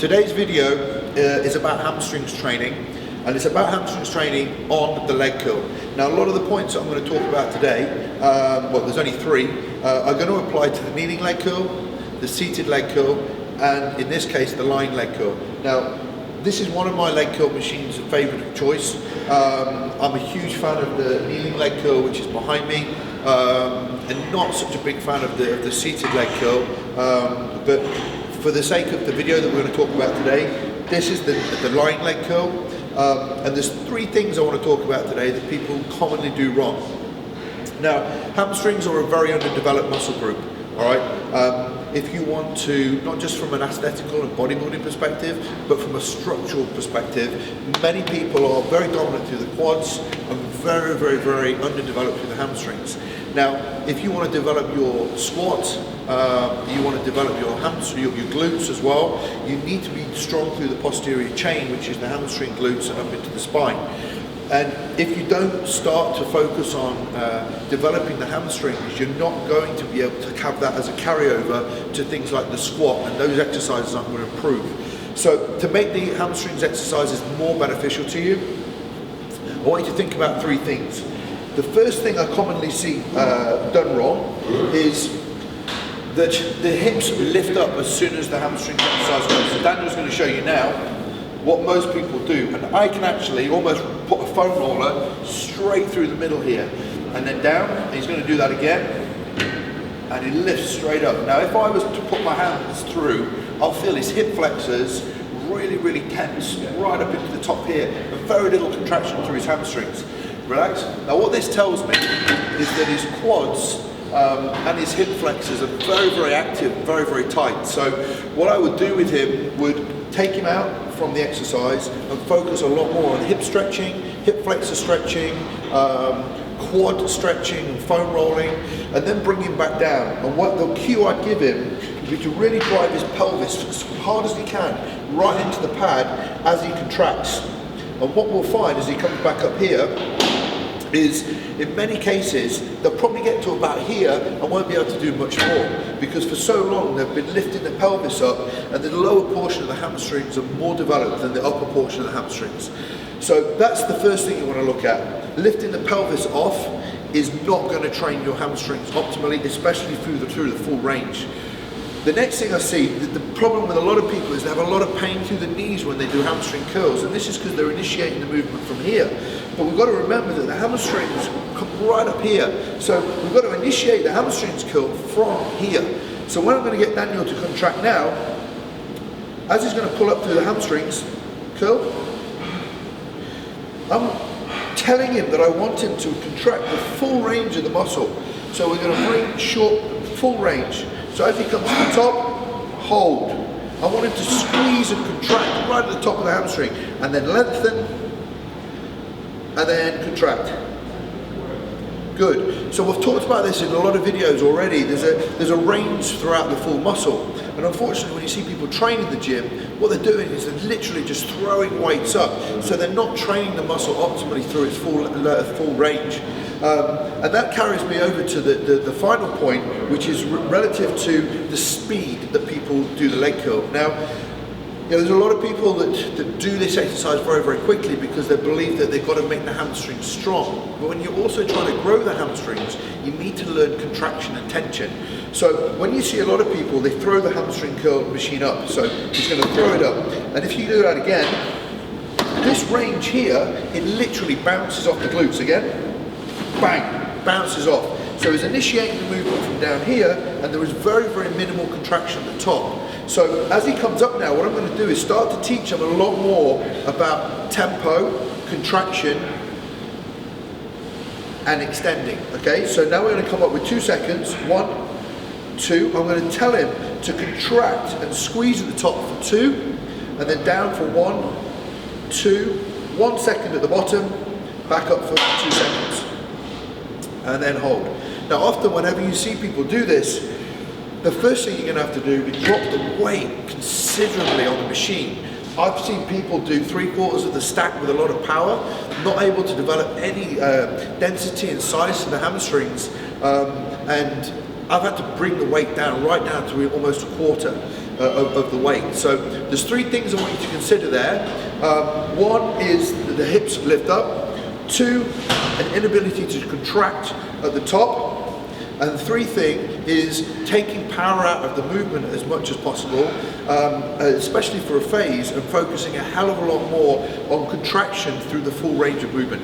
Today's video is about hamstrings training, and it's about hamstrings training on the leg curl. Now, a lot of the points that I'm going to talk about today, well, there's only three, are going to apply to the kneeling leg curl, the seated leg curl, and in this case, the lying leg curl. Now, this is one of my leg curl machines of favourite choice. I'm a huge fan of the kneeling leg curl, which is behind me, and not such a big fan of the seated leg curl, but for the sake of the video that we're going to talk about today, this is the lying leg curl, and there's three things I want to talk about today that people commonly do wrong. Now, hamstrings are a very underdeveloped muscle group, all right? If you want to, not just from an aesthetical and bodybuilding perspective, but from a structural perspective, many people are very dominant through the quads and very, very, very underdeveloped through the hamstrings. Now, if you want to develop your squat, you want to develop your glutes as well, you need to be strong through the posterior chain, which is the hamstring, glutes, and up into the spine. And if you don't start to focus on developing the hamstrings, you're not going to be able to have that as a carryover to things like the squat, and those exercises aren't going to improve. So to make the hamstrings exercises more beneficial to you, I want you to think about three things. The first thing I commonly see done wrong is that the hips lift up as soon as the hamstring exercise goes. So Daniel's going to show you now what most people do, and I can actually almost put a foam roller straight through the middle here, and then down, and he's going to do that again, and he lifts straight up. Now, if I was to put my hands through, I'll feel his hip flexors really, really tense, right up into the top here, and very little contraction through his hamstrings. Relax. Now, what this tells me is that his quads and his hip flexors are very, very active, very, very tight. So what I would do with him would take him out from the exercise and focus a lot more on hip stretching, hip flexor stretching, quad stretching and foam rolling, and then bring him back down. And what the cue I'd give him would be to really drive his pelvis as hard as he can right into the pad as he contracts. And what we'll find as he comes back up here is, in many cases, they'll probably get to about here and won't be able to do much more, because for so long they've been lifting the pelvis up, and the lower portion of the hamstrings are more developed than the upper portion of the hamstrings. So that's the first thing you want to look at. Lifting the pelvis off is not going to train your hamstrings optimally, especially through the full range. The next thing I see, the problem with a lot of people is they have a lot of pain through the knees when they do hamstring curls, and this is because they're initiating the movement from here. But we've got to remember that the hamstrings come right up here. So we've got to initiate the hamstrings curl from here. So when I'm going to get Daniel to contract now, as he's going to pull up through the hamstrings curl, I'm telling him that I want him to contract the full range of the muscle. So we're going to bring short, full range. So as he comes to the top, hold. I want him to squeeze and contract right at the top of the hamstring, and then lengthen, and then contract. Good. So we've talked about this in a lot of videos already. There's a range throughout the full muscle, and unfortunately when you see people train in the gym, what they're doing is they're literally just throwing weights up, so they're not training the muscle optimally through its full range. And that carries me over to the final point, which is relative to the speed that people do the leg curl. Now, you know, there's a lot of people that do this exercise very, very quickly because they believe that they've got to make the hamstrings strong. But when you're also trying to grow the hamstrings, you need to learn contraction and tension. So when you see a lot of people, they throw the hamstring curl machine up. So he's going to throw it up. And if you do that again, this range here, it literally bounces off the glutes again. Bang, bounces off. So he's initiating the movement from down here, and there is very, very minimal contraction at the top. So as he comes up now, what I'm going to do is start to teach him a lot more about tempo, contraction, and extending. Okay, so now we're going to come up with 2 seconds. 1, 2. I'm going to tell him to contract and squeeze at the top for 2, and then down for 1, 2, 1 second at the bottom, back up for 2 seconds. And then hold. Now often whenever you see people do this, the first thing you're going to have to do is drop the weight considerably on the machine. I've seen people do 3/4 of the stack with a lot of power, not able to develop any density and size to the hamstrings, and I've had to bring the weight down, right down to almost a quarter of the weight. So there's three things I want you to consider there. One is that the hips lift up. Two, an inability to contract at the top. And the three thing is taking power out of the movement as much as possible, especially for a phase, and focusing a hell of a lot more on contraction through the full range of movement.